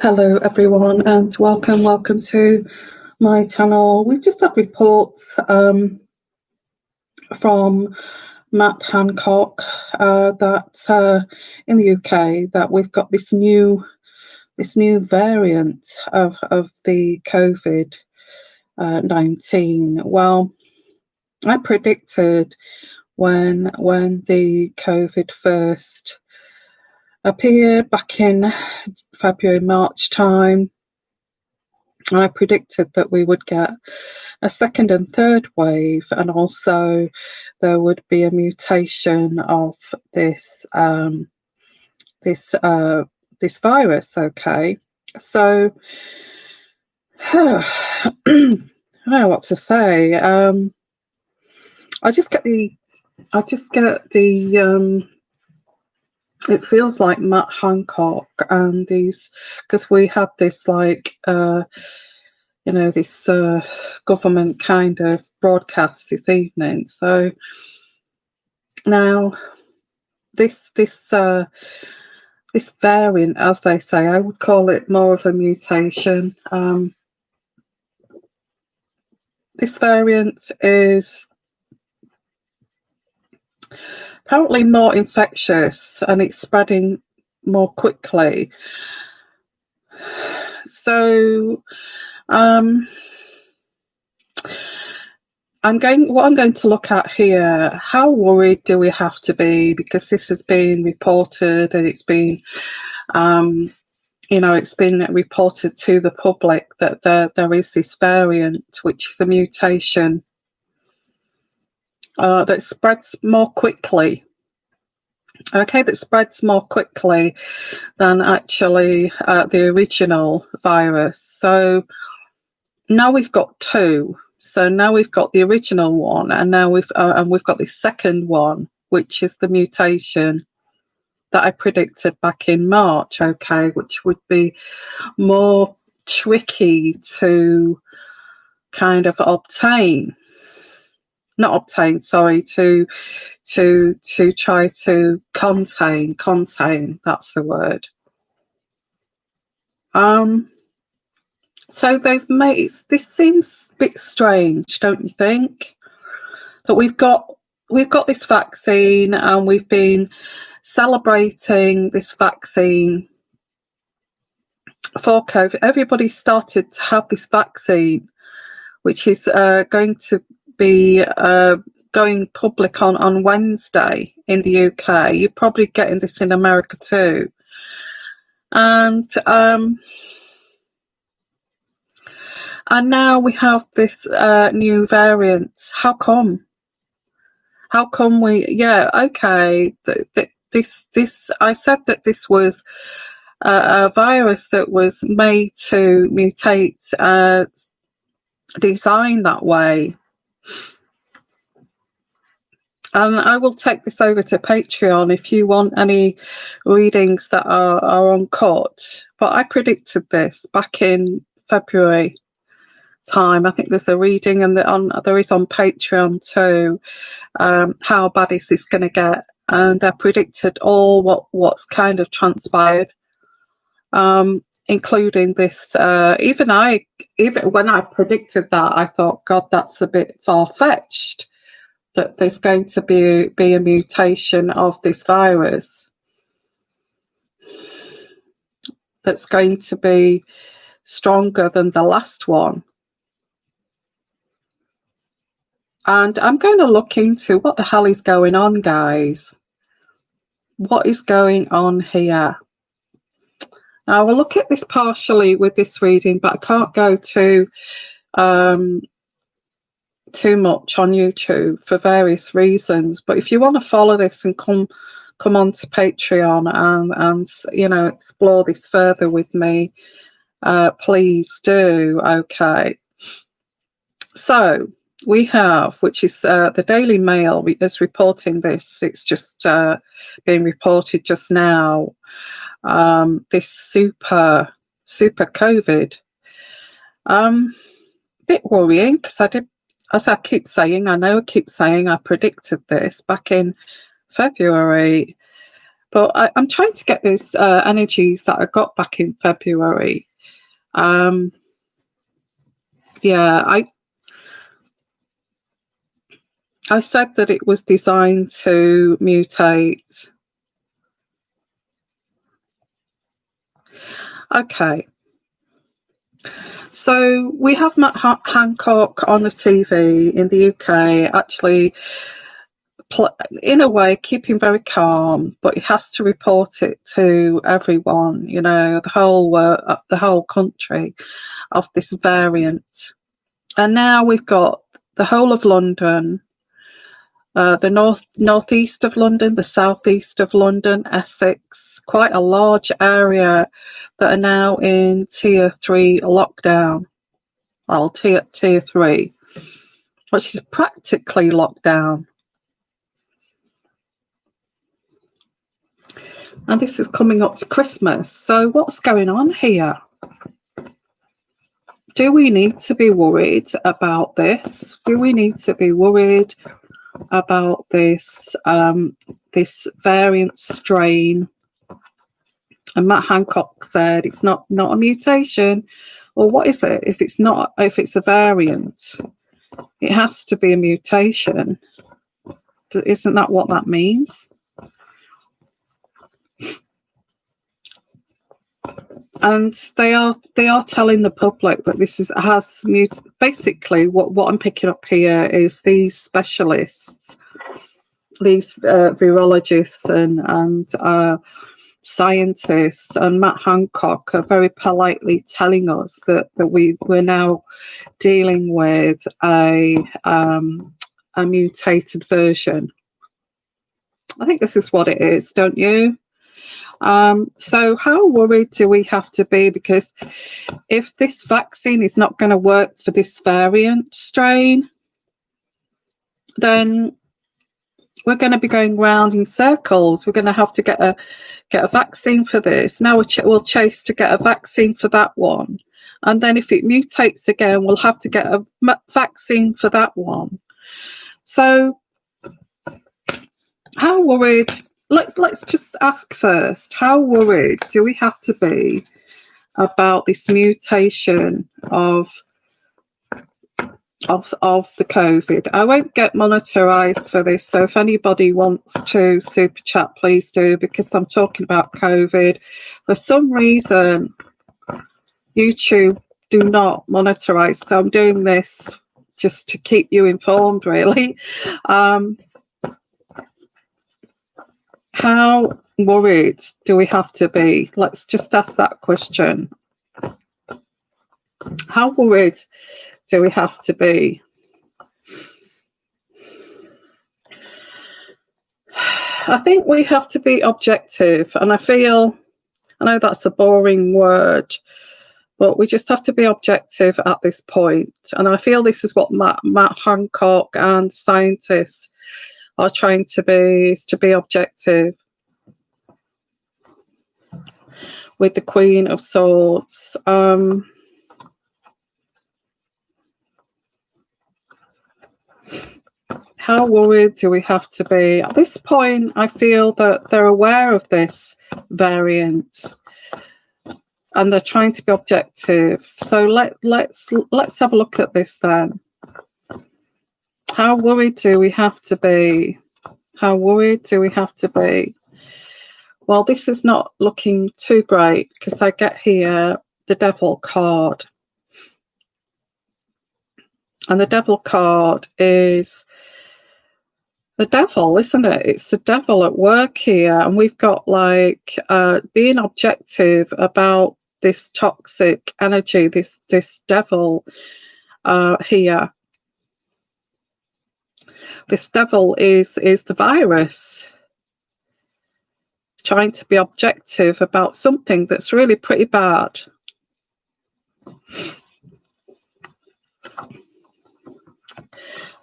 Hello everyone and welcome to my channel. We've just had reports from Matt Hancock that in the UK that we've got this new variant of the COVID-19. Well, I predicted when the COVID first appeared back in February, March time, and I predicted that we would get a second and third wave, and also there would be a mutation of this this virus. Okay, so I don't know what to say. I just get the it feels like Matt Hancock and these, because we had this this government kind of broadcast this evening. So now this variant, as they say, I would call it more of a mutation. This variant is apparently more infectious and it's spreading more quickly. So I'm going to look at here, how worried do we have to be, because this has been reported and it's been it's been reported to the public that there is this variant, which is a mutation that spreads more quickly. Okay, that spreads more quickly than actually the original virus. So now we've got two. So now we've got the original one, and now we've got the second one, which is the mutation that I predicted back in March. Okay, which would be more tricky to kind of obtain. Not obtain, sorry, to try to contain, that's the word. So they've made, this seems a bit strange, don't you think? That we've got this vaccine and we've been celebrating this vaccine for COVID. Everybody started to have this vaccine, which is going to be going public on Wednesday in the UK. You're probably getting this in America too. And now we have this new variant. How come? How come we? Yeah, okay. This I said that this was a virus that was made to mutate, designed that way. And I will take this over to Patreon if you want any readings that are uncut. But I predicted this back in February time. I think there's a reading, and there is on Patreon too. How bad is this going to get? And I predicted all what's kind of transpired, including this. Even when I predicted that, I thought, God, that's a bit far-fetched, that there's going to be a mutation of this virus that's going to be stronger than the last one. And I'm going to look into what the hell is going on, guys. What is going on here? Now, we'll look at this partially with this reading, but I can't go too much on YouTube for various reasons. But if you want to follow this and come on to Patreon and explore this further with me, please do. Okay. So we have, which is the Daily Mail is reporting this. It's just being reported just now. This super COVID. Bit worrying, because I keep saying, I predicted this back in February, But I'm trying to get these energies that I got back in February. Yeah, I said that it was designed to mutate. Okay. So we have Matt Hancock on the TV in the UK, actually, in a way, keeping very calm, but he has to report it to everyone, you know, the whole country, of this variant. And now we've got the whole of London, the northeast of London, the southeast of London, Essex, quite a large area that are now in tier 3 lockdown. Well, tier 3, which is practically lockdown. And this is coming up to Christmas. So what's going on here? Do we need to be worried about this? Do we need to be worried about this this variant strain? And Matt Hancock said it's not a mutation. Well, what is it? If it's a variant, it has to be a mutation. Isn't that what that means? And they are telling the public that this has basically what I'm picking up here is these specialists, these virologists and scientists, and Matt Hancock are very politely telling us that we're now dealing with a mutated version. I think this is what it is, don't you? So how worried do we have to be? Because if this vaccine is not going to work for this variant strain, then we're going to be going round in circles. We're going to have to get a vaccine for this. Now we'll chase to get a vaccine for that one. And then if it mutates again, we'll have to get a vaccine for that one. So how worried... Let's just ask first, how worried do we have to be about this mutation of the COVID? I won't get monetarized for this, so if anybody wants to super chat, please do, because I'm talking about COVID. For some reason, YouTube do not monetize, so I'm doing this just to keep you informed, really. How worried do we have to be? Let's just ask that question. How worried do we have to be? I think we have to be objective, and I know that's a boring word, but we just have to be objective at this point. And I feel this is what Matt Hancock and scientists are trying to be, is to be objective. With the Queen of Swords, how worried do we have to be? At this point, I feel that they're aware of this variant and they're trying to be objective. So let's have a look at this then. How worried do we have to be? How worried do we have to be? Well, this is not looking too great because I get here the Devil card. And the Devil card is the devil, isn't it? It's the devil at work here. And we've got like being objective about this toxic energy, this devil here. This devil is the virus. Trying to be objective about something that's really pretty bad.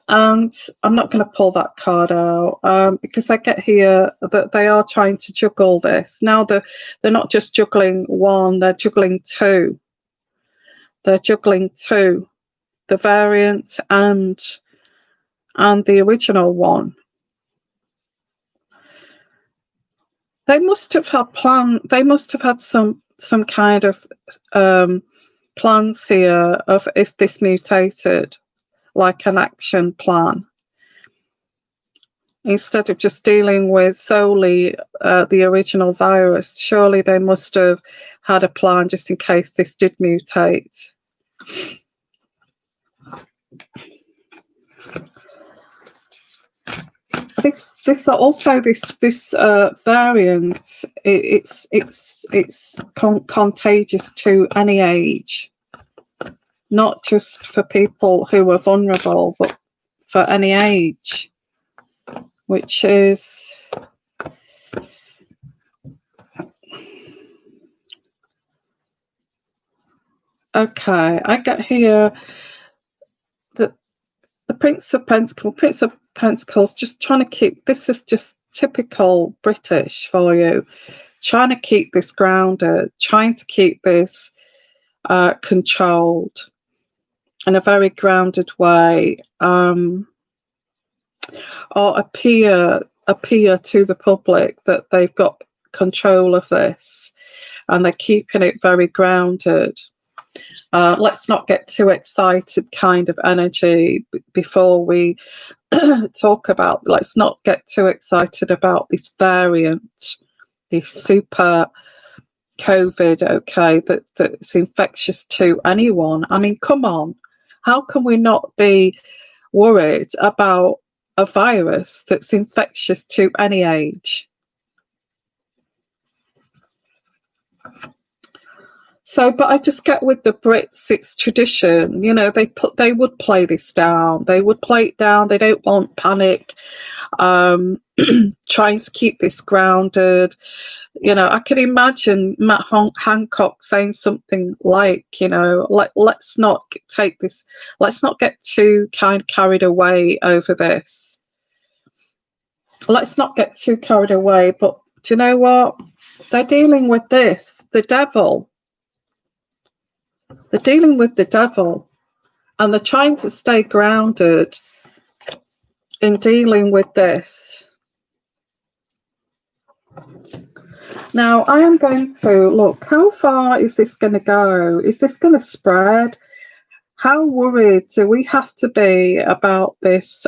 And I'm not going to pull that card out because I get here that they are trying to juggle this. Now they're not just juggling one, they're juggling two. They're juggling two, the variant and the original one. they must have had some kind of plans here of if this mutated, like an action plan, instead of just dealing with solely the original virus. Surely they must have had a plan just in case this did mutate. This variant, it's contagious to any age, not just for people who are vulnerable, but for any age, which is okay. I get here that the Prince of Pentacles, just trying to keep, this is just typical British for you, trying to keep this grounded, trying to keep this controlled in a very grounded way, or appear to the public that they've got control of this, and they're keeping it very grounded. Let's not get too excited kind of energy before we talk about, let's not get too excited about this variant, this super COVID, okay, that's infectious to anyone. I mean, come on, how can we not be worried about a virus that's infectious to any age? So, but I just get with the Brits, it's tradition. You know, they would play this down. They would play it down. They don't want panic. Trying to keep this grounded. You know, I could imagine Matt Hancock saying something like, you know, let's not take this. Let's not get too carried away over this. Let's not get too carried away. But do you know what? They're dealing with this, the devil. They're dealing with the devil, and they're trying to stay grounded in dealing with this. Now, I am going to look, how far is this going to go? Is this going to spread? How worried do we have to be about this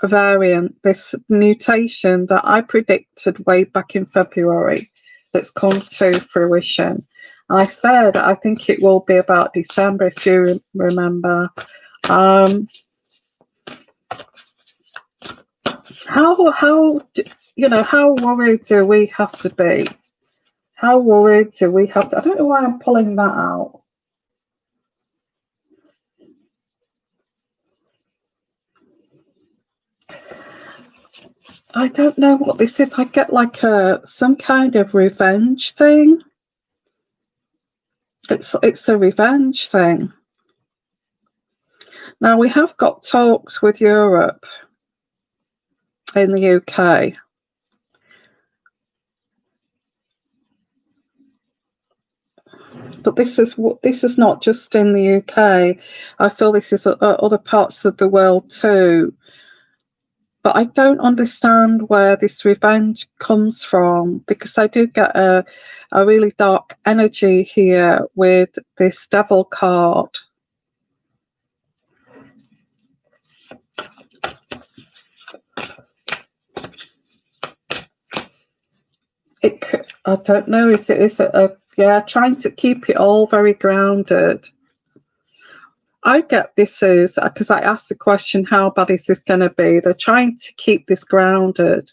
variant, this mutation that I predicted way back in February that's come to fruition? I said I think it will be about December, if you remember. How you know, how worried do we have to be? How worried do we have to? I don't know why I'm pulling that out. I don't know what this is. I get like some kind of revenge thing. It's a revenge thing. Now, we have got talks with Europe in the UK. But this is not just in the UK. I feel this is other parts of the world too. But I don't understand where this revenge comes from, because I do get a really dark energy here with this devil card. I don't know, is it yeah, trying to keep it all very grounded. I get this is, because I asked the question, how bad is this going to be? They're trying to keep this grounded.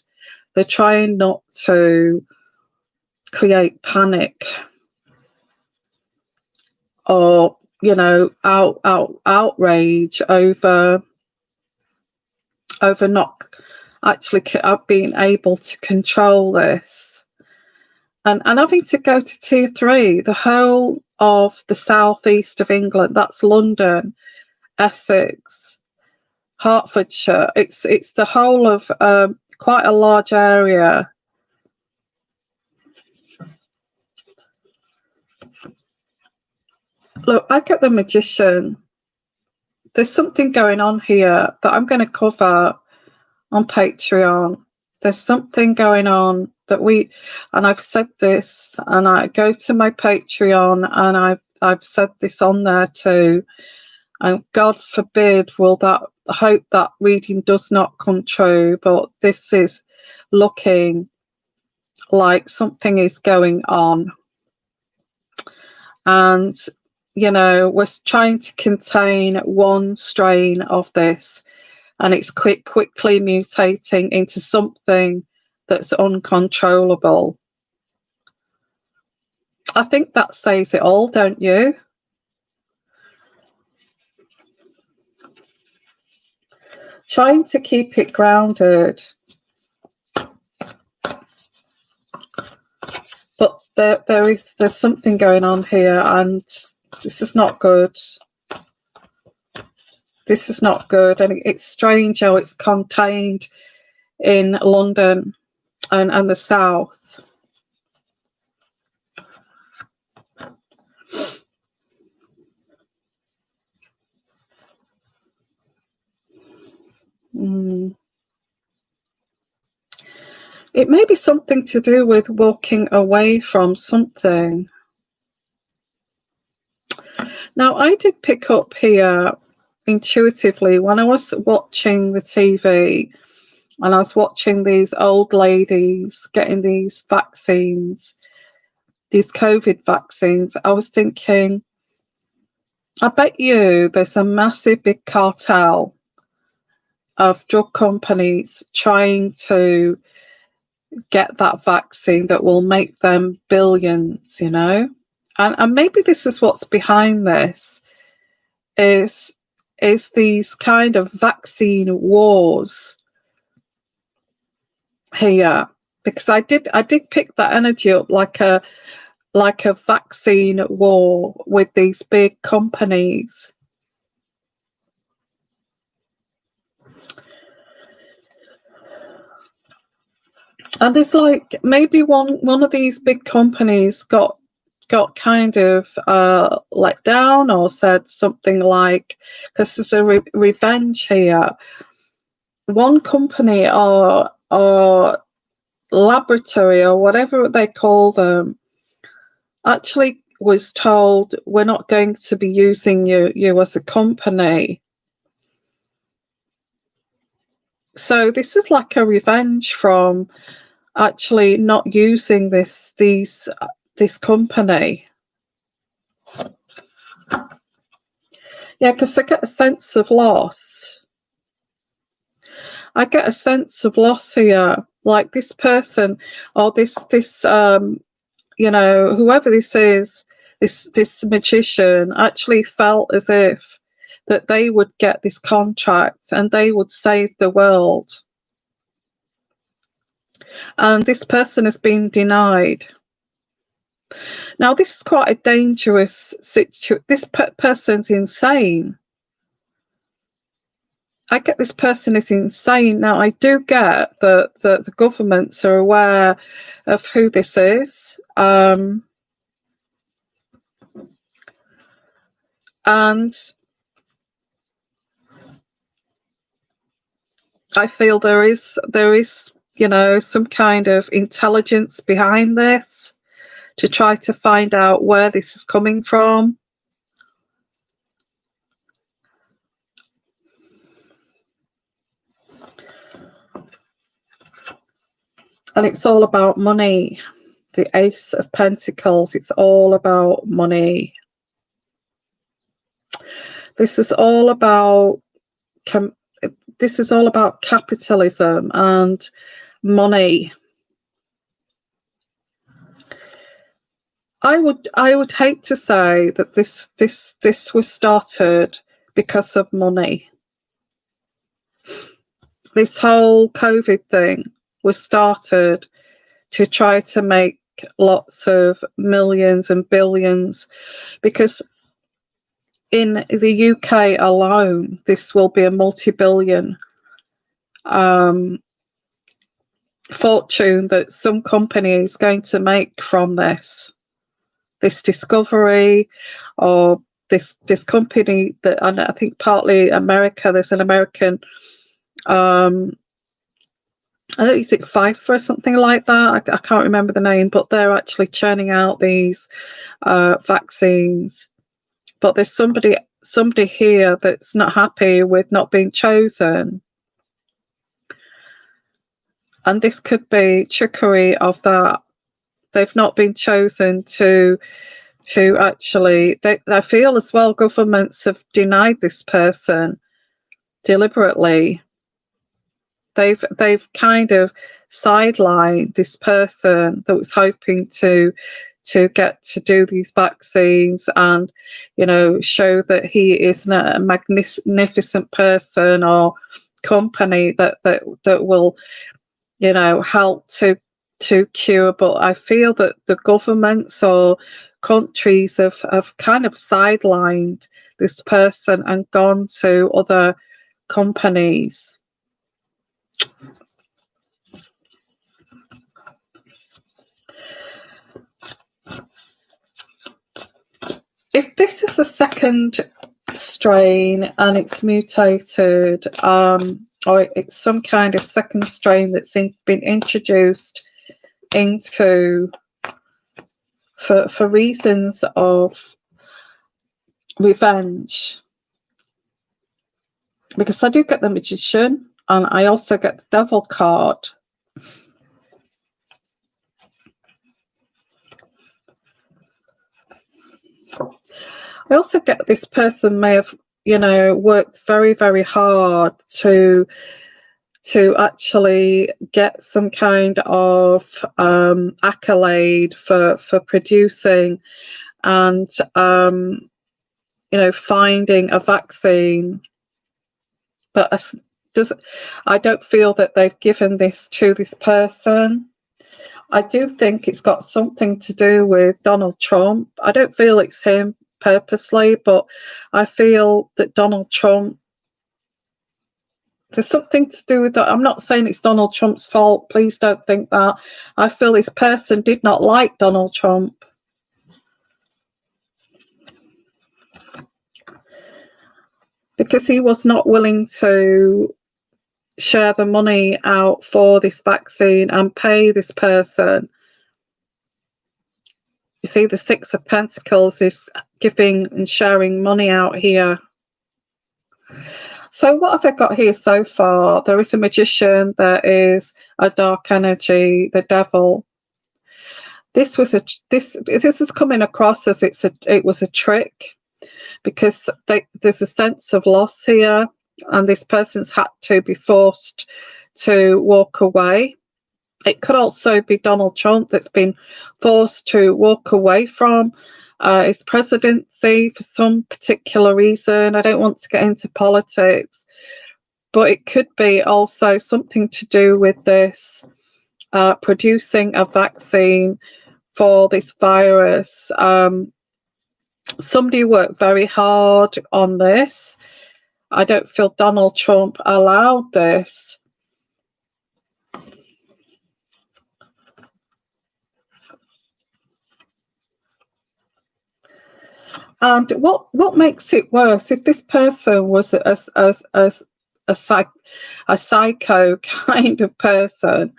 They're trying not to create panic or, you know, outrage over not actually being able to control this. And having to go to tier 3, the whole of the southeast of England, that's London, Essex, Hertfordshire. It's the whole of quite a large area. Look, I get the Magician. There's something going on here that I'm going to cover on Patreon. There's something going on that we, and I've said this, and I go to my Patreon, and I've said this on there too, and God forbid I hope that reading does not come true, but this is looking like something is going on. And, you know, we're trying to contain one strain of this, and it's quickly mutating into something that's uncontrollable. I think that says it all, don't you? Trying to keep it grounded. But there's something going on here, and this is not good. This is not good, and it's strange how it's contained in London and the South. It may be something to do with walking away from something. Now, I did pick up here intuitively when I was watching the TV, and I was watching these old ladies getting these vaccines, these COVID vaccines. I was thinking, I bet you there's a massive big cartel of drug companies trying to get that vaccine that will make them billions, you know? And maybe this is what's behind this, is these kind of vaccine wars here, because I did pick that energy up, like a vaccine war with these big companies. And there's like maybe one of these big companies got kind of let down, or said something like, because there's a revenge here. One company or laboratory or whatever they call them actually was told, we're not going to be using you as a company. So this is like a revenge from actually not using this company. Yeah, because I get a sense of loss. I get a sense of loss here. Like this person, or this you know, whoever this is, this magician actually felt as if that they would get this contract and they would save the world. And this person has been denied. Now, this is quite a dangerous situation. This person's insane. I get this person is insane. Now, I do get that the governments are aware of who this is. And I feel there is, you know, some kind of intelligence behind this to try to find out where this is coming from. And it's all about money. The Ace of Pentacles, it's all about money. This is all about capitalism and money. I would hate to say that this was started because of money. This whole COVID thing was started to try to make lots of millions and billions, because in the UK alone, this will be a multi-billion fortune that some company is going to make from this discovery, or this company that, and I think partly America, there's an American I don't know, is it Pfizer or something like that? I can't remember the name, but they're actually churning out these vaccines. But there's somebody here that's not happy with not being chosen. And this could be trickery of that. They've not been chosen to actually, I feel as well governments have denied this person deliberately. They've kind of sidelined this person that was hoping to get to do these vaccines and, you know, show that he is a magnificent person or company that will, you know, help to cure. But I feel that the governments or countries have kind of sidelined this person and gone to other companies. If this is a second strain and it's mutated, or it's some kind of second strain that's been introduced into for reasons of revenge, because I do get the Magician and I also get the Devil card. I also get this person may have, you know, worked very, very hard to actually get some kind of accolade for producing and you know, finding a vaccine. But I don't feel that they've given this to this person. I do think it's got something to do with Donald Trump. I don't feel it's him purposely, but I feel that Donald Trump, there's something to do with that. I'm not saying it's Donald Trump's fault. Please don't think that. I feel this person did not like Donald Trump. Because he was not willing to share the money out for this vaccine and pay this person. You see, the Six of Pentacles is giving and sharing money out here. So what have I got here so far? There is a Magician, there is a dark energy, the Devil. This was this is coming across as it was a trick, because there's a sense of loss here, and this person's had to be forced to walk away. It could also be Donald Trump that's been forced to walk away from his presidency for some particular reason. I don't want to get into politics, but it could be also something to do with this producing a vaccine for this virus. Somebody worked very hard on this. I don't feel Donald Trump allowed this. And what makes it worse, if this person was a psycho kind of person,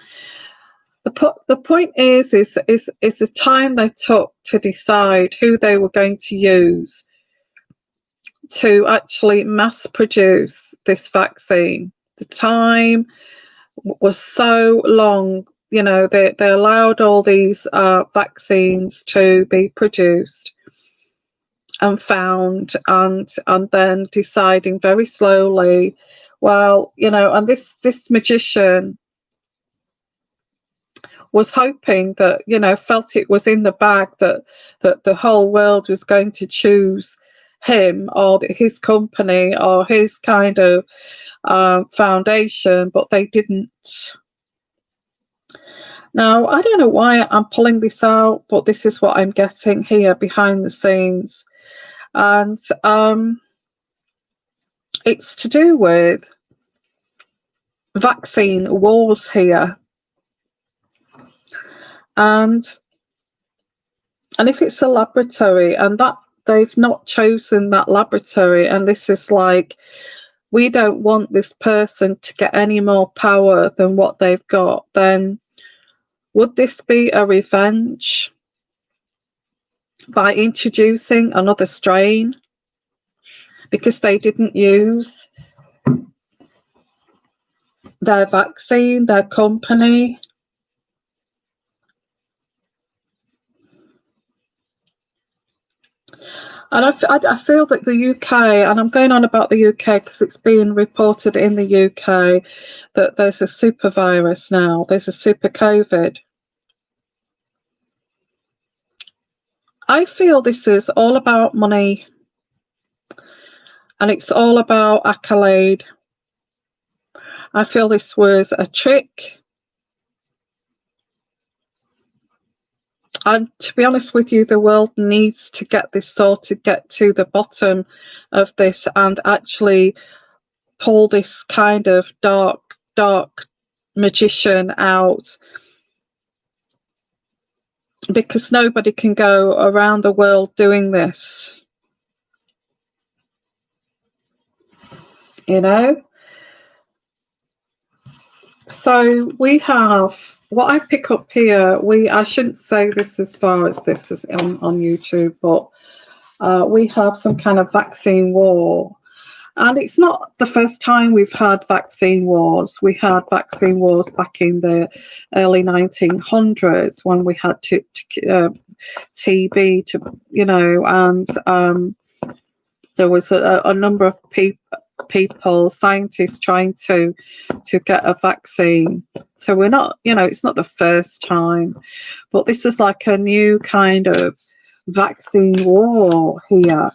the point is the time they took to decide who they were going to use to actually mass produce this vaccine. The time was so long. You know, they allowed all these vaccines to be produced and found, and then deciding very slowly, well, you know, and this Magician was hoping that, you know, felt it was in the bag that the whole world was going to choose him or his company or his kind of foundation, but they didn't. Now, I don't know why I'm pulling this out, but this is what I'm getting here behind the scenes. And it's to do with vaccine wars here. And if it's a laboratory and that they've not chosen that laboratory, and this is like we don't want this person to get any more power than what they've got, then would this be a revenge by introducing another strain because they didn't use their vaccine, their company? And I feel that the UK, and I'm going on about the UK because it's being reported in the UK that there's a super virus now, there's a super COVID. I feel this is all about money, and it's all about accolade. I feel this was a trick. And to be honest with you, the world needs to get this sorted, get to the bottom of this, and actually pull this kind of dark magician out, because nobody can go around the world doing this, you know? So we have, what I pick up here, I shouldn't say this as far as this is on YouTube, but we have some kind of vaccine war. And it's not the first time we've had vaccine wars. We had vaccine wars back in the early 1900s when we had TB, and there was a number of people, scientists, trying to get a vaccine. So we're not, it's not the first time, but this is like a new kind of vaccine war here.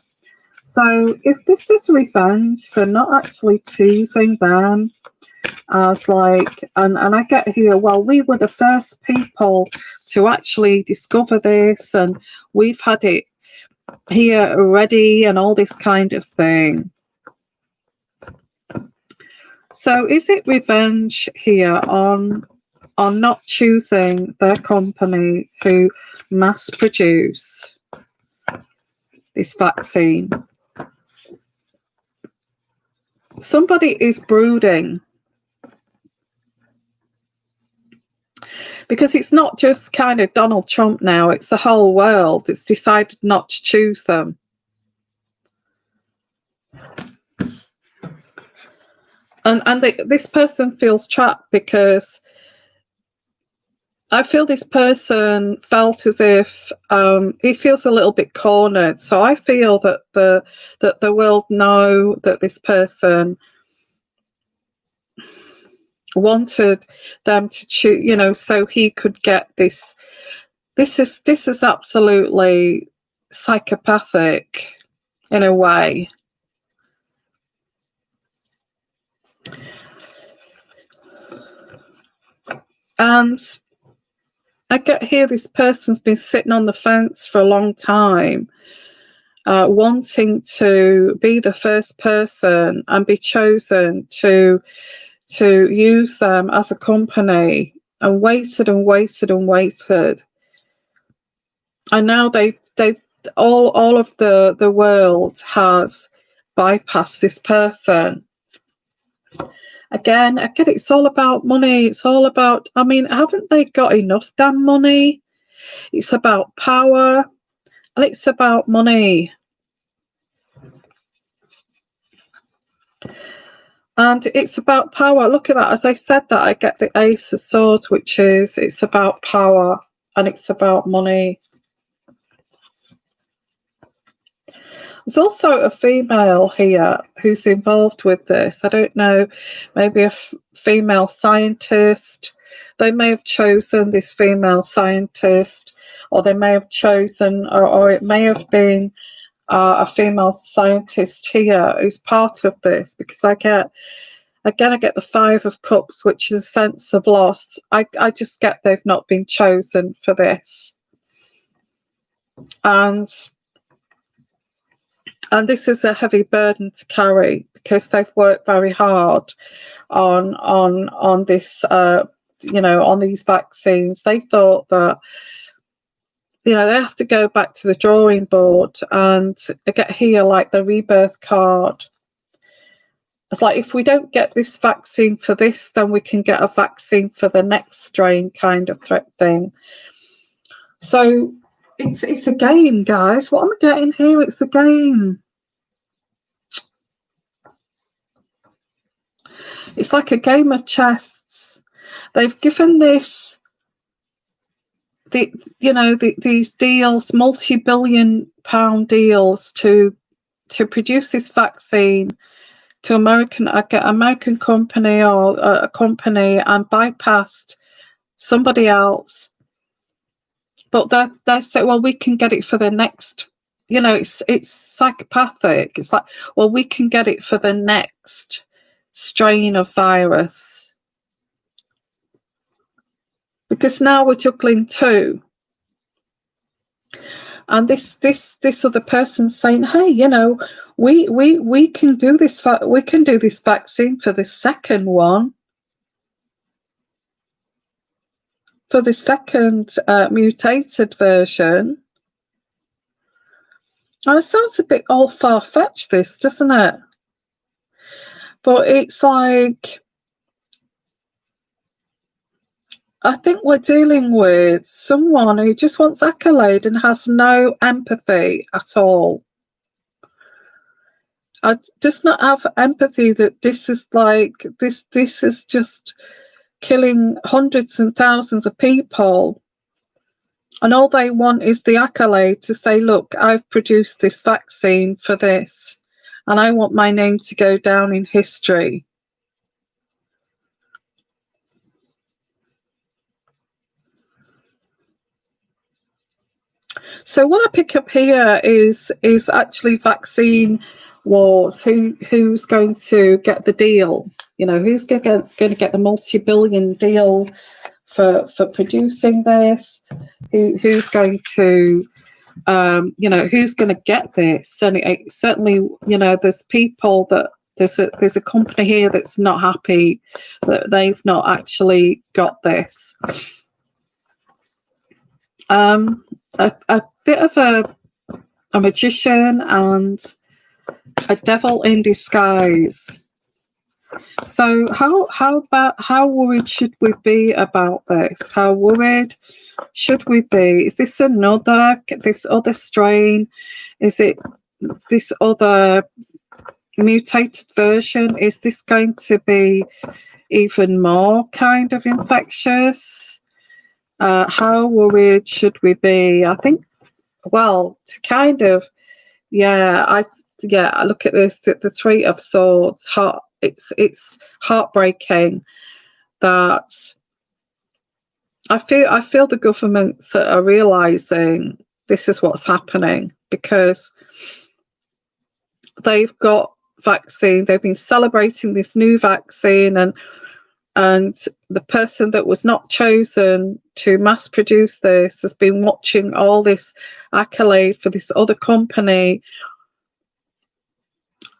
So if this is revenge for not actually choosing them as and I get here, well, we were the first people to actually discover this, and we've had it here already, and all this kind of thing. So is it revenge here on not choosing their company to mass produce this vaccine? Somebody is brooding, because it's not just kind of Donald Trump now, it's the whole world. It's decided not to choose them. And this person feels trapped, because I feel this person felt as if he feels a little bit cornered. So I feel that the world know that this person wanted them to choose, so he could get this. This is absolutely psychopathic in a way. And I get here, this person's been sitting on the fence for a long time, wanting to be the first person and be chosen to use them as a company, and waited and waited and waited. And now they've all of the world has bypassed this person. Again, it's all about money. It's all about, haven't they got enough damn money? It's about power, and it's about money. And it's about power. Look at that. As I said that, I get the Ace of Swords, which is, it's about power and it's about money. There's also a female here who's involved with this. I don't know, maybe a female scientist. They may have chosen this female scientist, or they may have chosen, or it may have been a female scientist here who's part of this, because I get the Five of Cups, which is a sense of loss. I just get they've not been chosen for this. And this is a heavy burden to carry, because they've worked very hard on this, on these vaccines. They thought that, they have to go back to the drawing board, and get here like the rebirth card. It's like, if we don't get this vaccine for this, then we can get a vaccine for the next strain, kind of thing. So it's a game, guys. What am I getting here? It's a game. It's like a game of chess. They've given this, these deals, multi-billion-pound deals to produce this vaccine to American company or a company, and bypassed somebody else. But they say, well, we can get it for the next. It's psychopathic. It's like, well, we can get it for the next strain of virus, because now we're juggling two. And this other person saying, hey, we can do this. We can do this vaccine for the second one, for the second mutated version. And it sounds a bit all far-fetched, this, doesn't it? But it's like, I think we're dealing with someone who just wants accolade and has no empathy at all. I does not have empathy that this is like, this is just killing hundreds and thousands of people. And all they want is the accolade to say, look, I've produced this vaccine for this, and I want my name to go down in history. So what I pick up here is actually vaccine wars. Who's going to get the deal? Who's going to get the multi-billion deal for producing this? Who's going to who's going to get this? And certainly, there's people that there's a company here that's not happy that they've not actually got this. A bit of a magician and a devil in disguise. So how worried should we be about this? How worried should we be? Is this this other strain? Is it this other mutated version? Is this going to be even more kind of infectious? How worried should we be? I think, well, to kind of, I look at this, the Three of Swords. It's heartbreaking that I feel the governments are realising this is what's happening, because they've got vaccine. They've been celebrating this new vaccine, and the person that was not chosen to mass produce this has been watching all this accolade for this other company.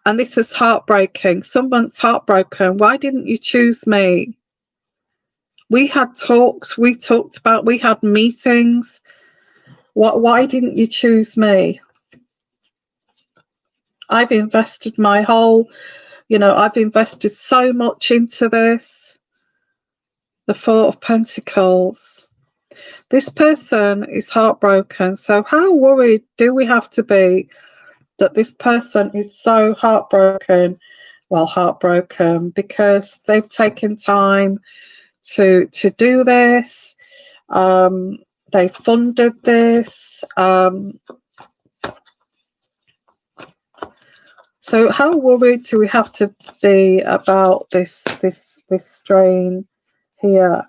And this is heartbreaking. Someone's heartbroken. Why didn't you choose me? We had talks. We had meetings. Why didn't you choose me? I've invested my whole, I've invested so much into this. The Four of Pentacles. This person is heartbroken. So how worried do we have to be that this person is so heartbroken? Well, heartbroken because they've taken time to do this. They funded this. So how worried do we have to be about this strain here?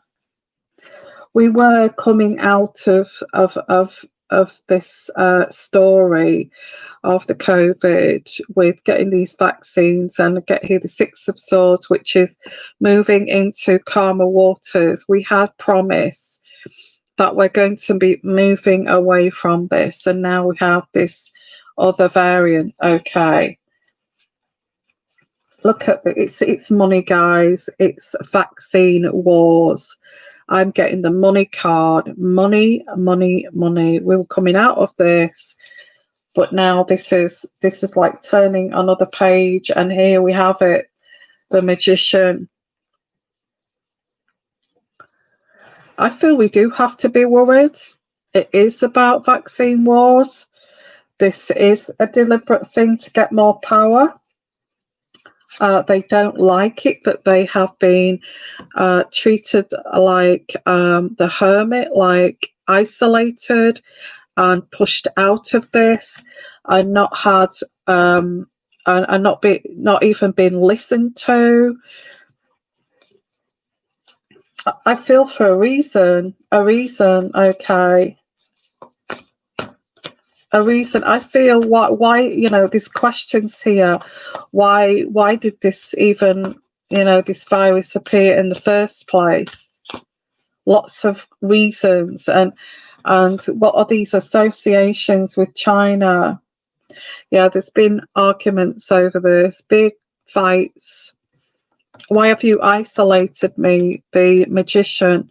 We were coming out of this story of the COVID with getting these vaccines, and get here the Six of Swords, which is moving into calmer waters. We had promise that we're going to be moving away from this, and now we have this other variant. Okay. Look at it's money, guys. It's vaccine wars. I'm getting the money card. Money, money, money. We were coming out of this, but now this is like turning another page, and here we have it. the Magician. I feel we do have to be worried. It is about vaccine wars. This is a deliberate thing to get more power. They don't like it that they have been treated like the hermit, like isolated and pushed out of this, and not had and not even been listened to. I feel for a reason, okay. A reason. I feel why there's questions here. Why did this even, this virus appear in the first place? Lots of reasons. And what are these associations with China? Yeah, there's been arguments over this, big fights. Why have you isolated me, the magician?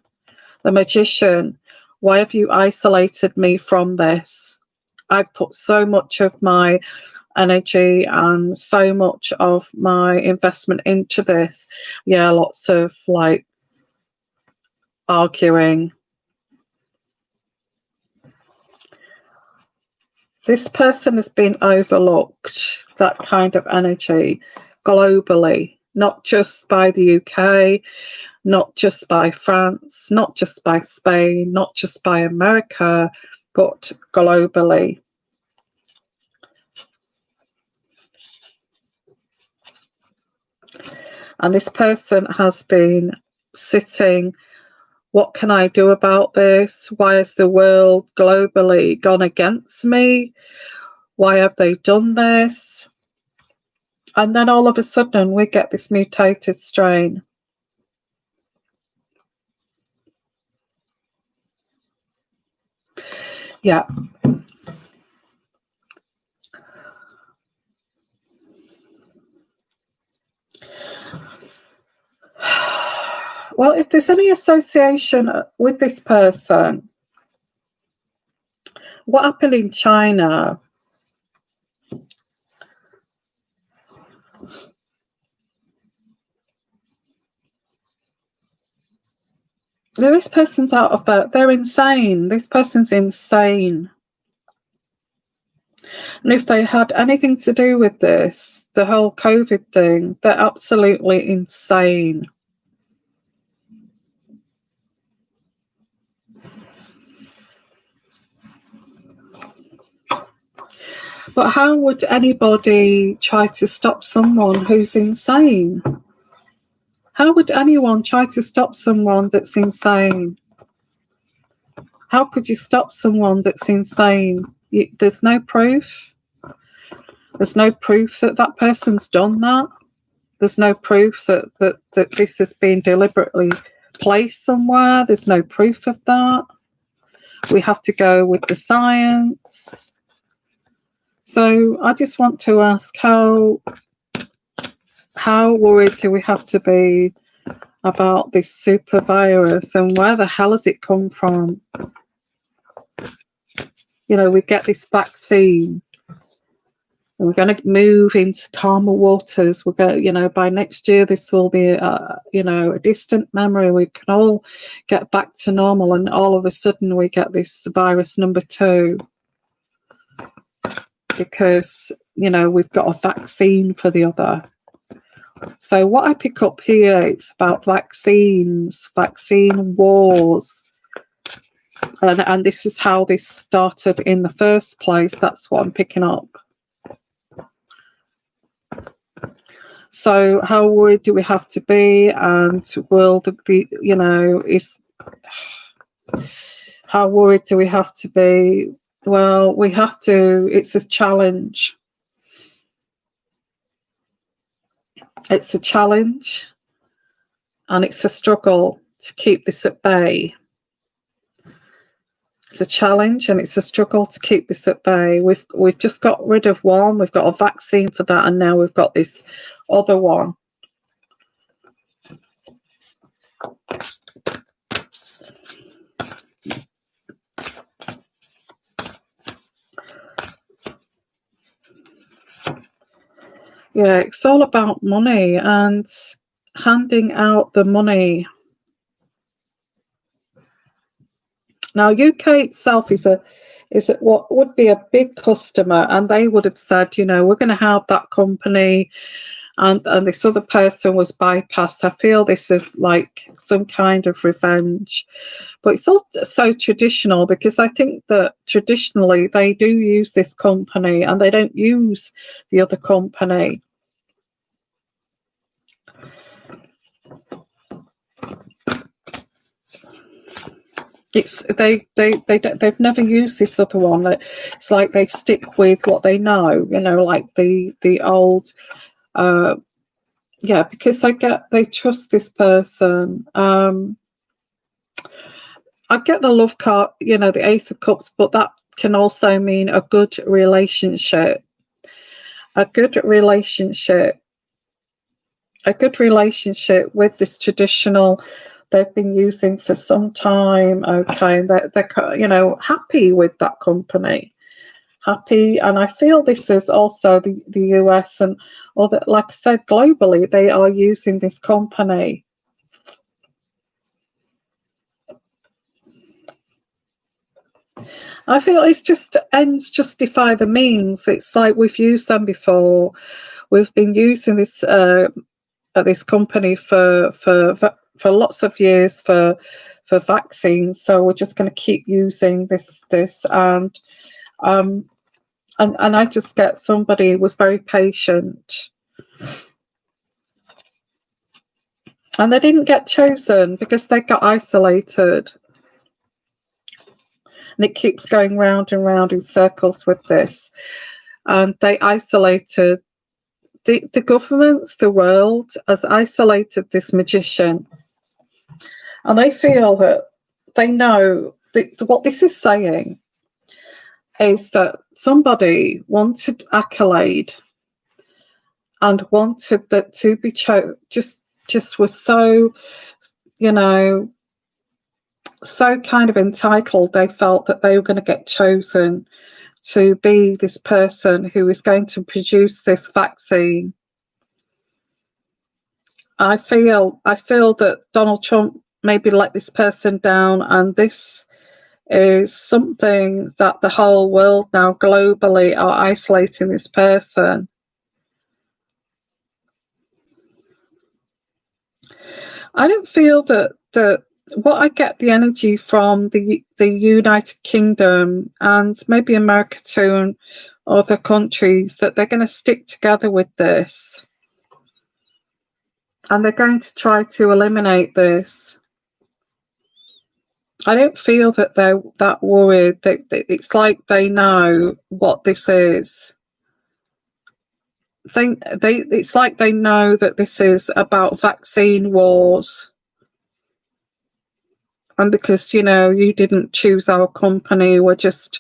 Why have you isolated me from this? I've put so much of my energy and so much of my investment into this. Yeah, lots of arguing. This person has been overlooked, that kind of energy, globally, not just by the UK, not just by France, not just by Spain, not just by America, but globally. And this person has been sitting, what can I do about this? Why has the world globally gone against me? Why have they done this? And then all of a sudden we get this mutated strain. Yeah. Well, if there's any association with this person, what happened in China? This person's out of that. They're insane. This person's insane. And if they had anything to do with this, the whole COVID thing, they're absolutely insane. But how would anybody try to stop someone who's insane? How would anyone try to stop someone that's insane? How could you stop someone that's insane? There's no proof. There's no proof that that person's done that. There's no proof that this has been deliberately placed somewhere. There's no proof of that. We have to go with the science. So I just want to ask, how worried do we have to be about this super virus, and where the hell has it come from? We get this vaccine, and we're going to move into calmer waters. We're going, by next year, this will be, a distant memory. We can all get back to normal, and all of a sudden we get this virus number 2 because, we've got a vaccine for the other. So what I pick up here, it's about vaccines, vaccine wars. And this is how this started in the first place. That's what I'm picking up. So how worried do we have to be? And will how worried do we have to be? Well, we have to. It's a challenge. It's a challenge, and it's a struggle to keep this at bay. It's a challenge and it's a struggle to keep this at bay. We've just got rid of one. We've got a vaccine for that, and now we've got this other one. Yeah, it's all about money and handing out the money. Now, UK itself is what would be a big customer, and they would have said, you know, we're going to have that company, and this other person was bypassed. I feel this is like some kind of revenge, but it's also so traditional, because I think that traditionally they do use this company and they don't use the other company. It's they've never used this other one. It's like they stick with what they know, you know, like the old, yeah, because they trust this person. I get the love card, you know, the Ace of Cups, but that can also mean a good relationship, a good relationship, a good relationship with this traditional they've been using for some time. Okay, and they're you know, happy with that company, happy. And I feel this is also the US and other, like I said, globally they are using this company. I feel it's just ends justify the means. It's like we've used them before. We've been using this company for lots of years for vaccines. So we're just going to keep using this and I just get somebody who was very patient, and they didn't get chosen because they got isolated. And it keeps going round and round in circles with this. And they isolated the governments, the world has isolated this magician. And they feel that they know that what this is saying is that somebody wanted accolade and wanted that to be just was so, you know, so kind of entitled. They felt that they were going to get chosen to be this person who is going to produce this vaccine. I feel that Donald Trump maybe let this person down, and this is something that the whole world now globally are isolating this person. I don't feel that what I get the energy from the United Kingdom and maybe America too and other countries, that they're going to stick together with this and they're going to try to eliminate this. I don't feel that they're that worried. It's like they know what this is. It's like they know that this is about vaccine wars. And because, you know, you didn't choose our company, we're just...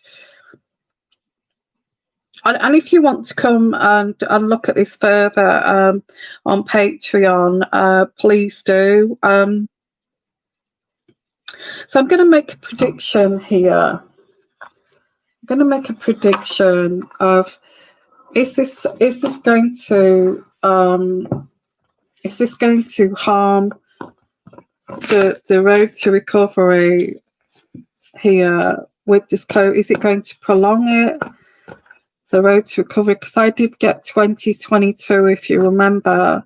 And if you want to come and look at this further on Patreon, please do. So I'm going to make a prediction here. I'm going to make a prediction of is this going to harm the road to recovery here with this code? Is it going to prolong it, the road to recovery? Because I did get 2022, if you remember.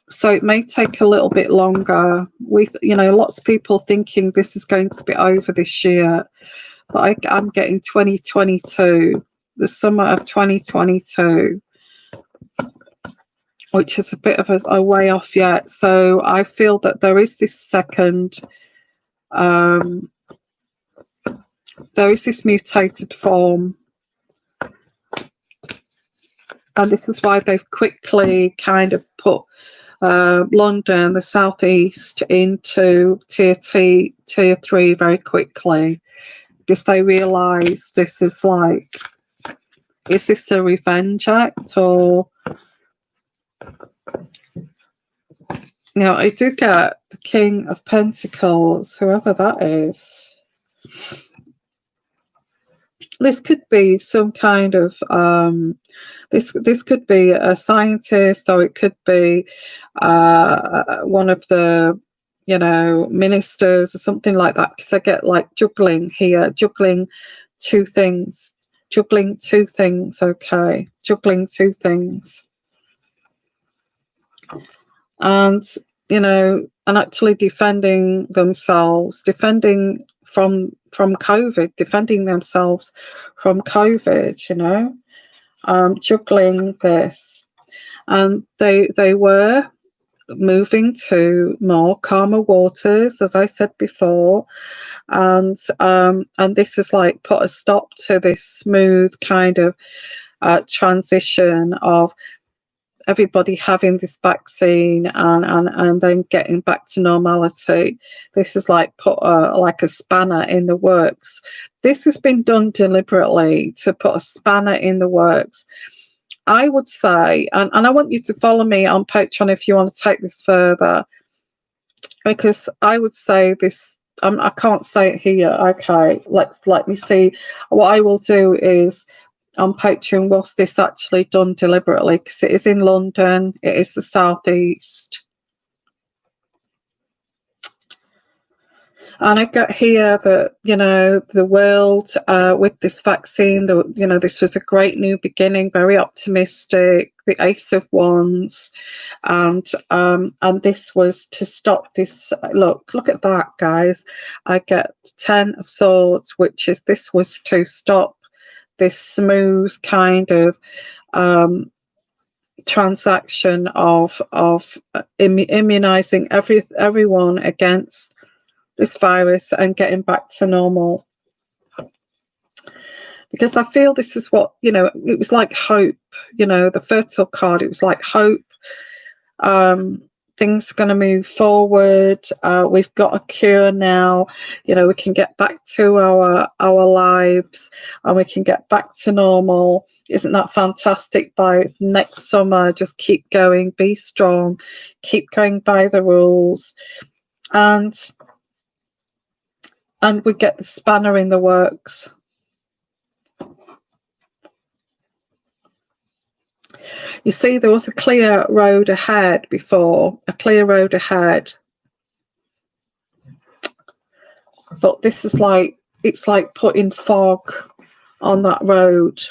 So it may take a little bit longer. With, you know, lots of people thinking this is going to be over this year, but I'm getting 2022, the summer of 2022, which is a bit of a way off yet. So I feel that there is this second, there is this mutated form. And this is why they've quickly kind of put London, the southeast, into tier 3 very quickly, because they realise this is like, is this a revenge act? Or, you know, I do get the King of Pentacles, whoever that is. this could be some kind of this could be a scientist, or it could be one of the, you know, ministers or something like that, because I get like juggling here, juggling two things, okay, juggling two things. And, you know, and actually defending themselves, defending from COVID, defending themselves from COVID, you know, juggling this. And they were moving to more calmer waters, as I said before, and this has like put a stop to this smooth kind of transition of everybody having this vaccine and then getting back to normality. This is like put like a spanner in the works. This has been done deliberately to put a spanner in the works. I would say, and I want you to follow me on Patreon if you want to take this further, because I would say this, I can't say it here. Okay, let me see. What I will do is on Patreon, was this actually done deliberately? Because it is in London, it is the southeast. And I got here that, you know, the world with this vaccine, you know, this was a great new beginning, very optimistic, the Ace of Wands, and this was to stop this. Look at that, guys. I get 10 of Swords, which is, this was to stop this smooth kind of transaction of immunizing everyone against this virus and getting back to normal. Because I feel this is what, you know, it was like hope, you know, the fertile card, it was like hope. Things are going to move forward. We've got a cure now. You know, we can get back to our lives and we can get back to normal. Isn't that fantastic? By next summer, just keep going, be strong, keep going by the rules. And we get the spanner in the works. You see, there was a clear road ahead before, a clear road ahead. But this is like, it's like putting fog on that road.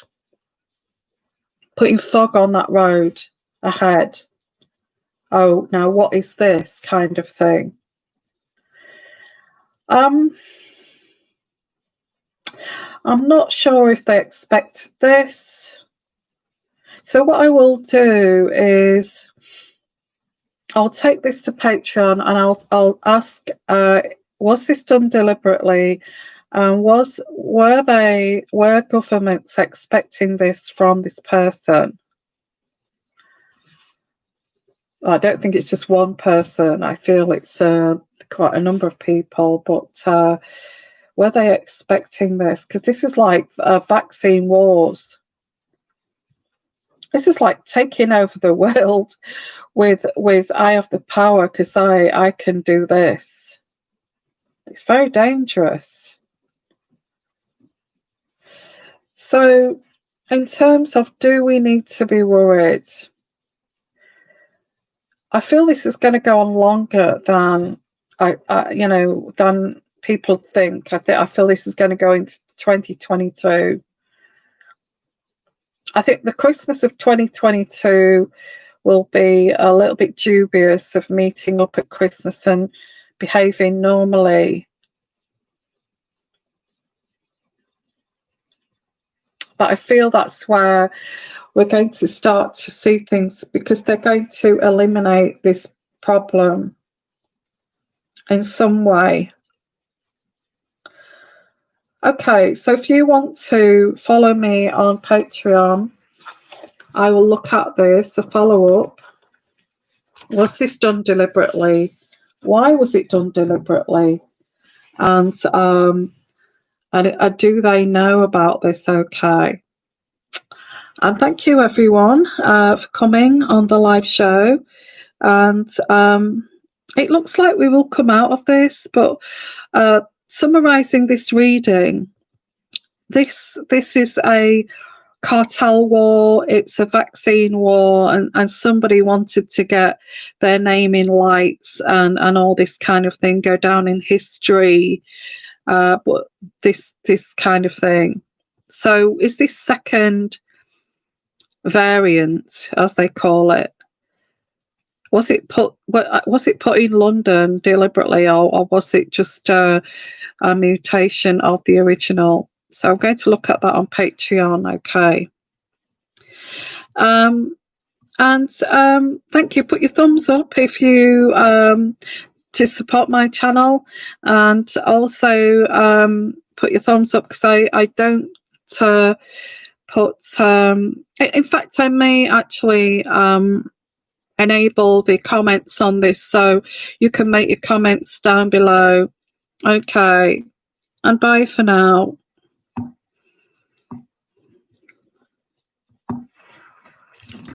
Putting fog on that road ahead. Oh, now what is this kind of thing? I'm not sure if they expect this. So what I will do is I'll take this to Patreon and I'll ask, was this done deliberately? Were governments expecting this from this person? I don't think it's just one person. I feel it's quite a number of people, but were they expecting this? Because this is like vaccine wars. This is like taking over the world with I have the power because I can do this. It's very dangerous. So in terms of, do we need to be worried? I feel this is going to go on longer than than people think. I feel this is going to go into 2022. I think the Christmas of 2022 will be a little bit dubious of meeting up at Christmas and behaving normally. But I feel that's where we're going to start to see things, because they're going to eliminate this problem in some way. Okay, so if you want to follow me on Patreon, I will look at this, a follow-up. Was this done deliberately? Why was it done deliberately? And do they know about this? Okay. And thank you, everyone, for coming on the live show. And it looks like we will come out of this, but summarising this reading, this is a cartel war, it's a vaccine war, and somebody wanted to get their name in lights and all this kind of thing, go down in history, but this kind of thing. So is this second variant, as they call it, was it put in London deliberately, or was it just a mutation of the original? So I'm going to look at that on Patreon. Okay. And thank you. Put your thumbs up if you to support my channel, and also put your thumbs up, because I don't put in fact, I may actually enable the comments on this, so you can make your comments down below. Okay, and bye for now.